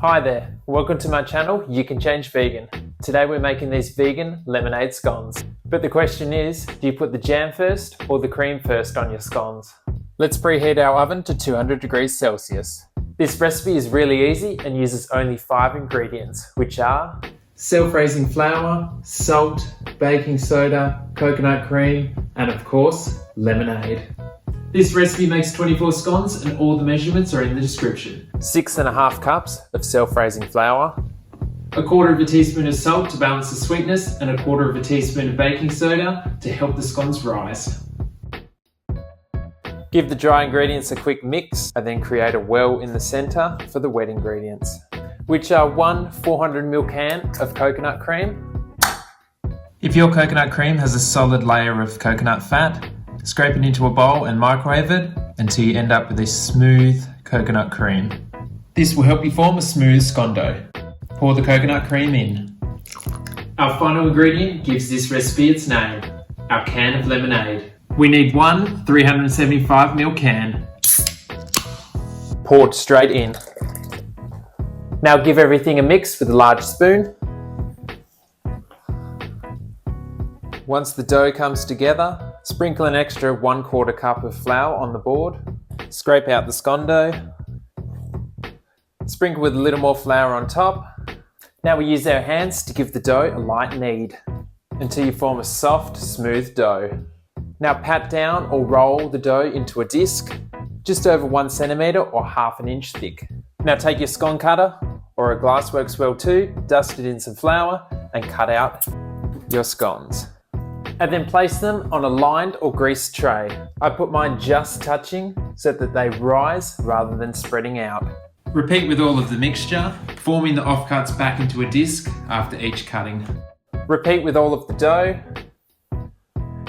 Hi there, welcome to my channel, You Can Change Vegan. Today we're making these vegan lemonade scones. But the question is, do you put the jam first or the cream first on your scones? Let's preheat our oven to 200 degrees Celsius. This recipe is really easy and uses only 5 ingredients, which are self-raising flour, salt, baking soda, coconut cream, and of course, lemonade. This recipe makes 24 scones and all the measurements are in the description. 6.5 cups of self-raising flour, 1/4 teaspoon of salt to balance the sweetness, and 1/4 teaspoon of baking soda to help the scones rise. Give the dry ingredients a quick mix and then create a well in the centre for the wet ingredients, which are 1 400ml can of coconut cream. If your coconut cream has a solid layer of coconut fat, scrape it into a bowl and microwave it until you end up with a smooth coconut cream. This will help you form a smooth scone dough. Pour the coconut cream in. Our final ingredient gives this recipe its name, our can of lemonade. We need 1 375ml can. Poured straight in. Now give everything a mix with a large spoon. Once the dough comes together, sprinkle an extra 1/4 cup of flour on the board. Scrape out the scone dough. Sprinkle with a little more flour on top. Now we use our hands to give the dough a light knead until you form a soft, smooth dough. Now pat down or roll the dough into a disc just over 1 centimetre or 1/2 inch thick. Now take your scone cutter, or a glass works well too, dust it in some flour and cut out your scones. And then place them on a lined or greased tray. I put mine just touching so that they rise rather than spreading out. Repeat with all of the mixture, forming the offcuts back into a disc after each cutting. Repeat with all of the dough,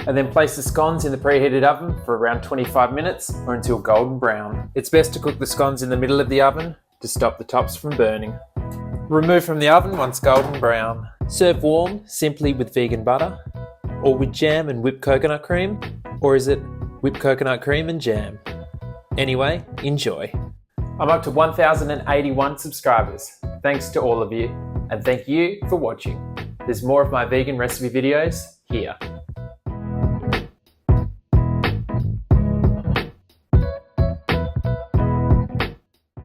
and then place the scones in the preheated oven for around 25 minutes or until golden brown. It's best to cook the scones in the middle of the oven to stop the tops from burning. Remove from the oven once golden brown. Serve warm, simply with vegan butter, or with jam and whipped coconut cream, or is it whipped coconut cream and jam? Anyway, enjoy. I'm up to 1,081 subscribers. Thanks to all of you, and thank you for watching. There's more of my vegan recipe videos here.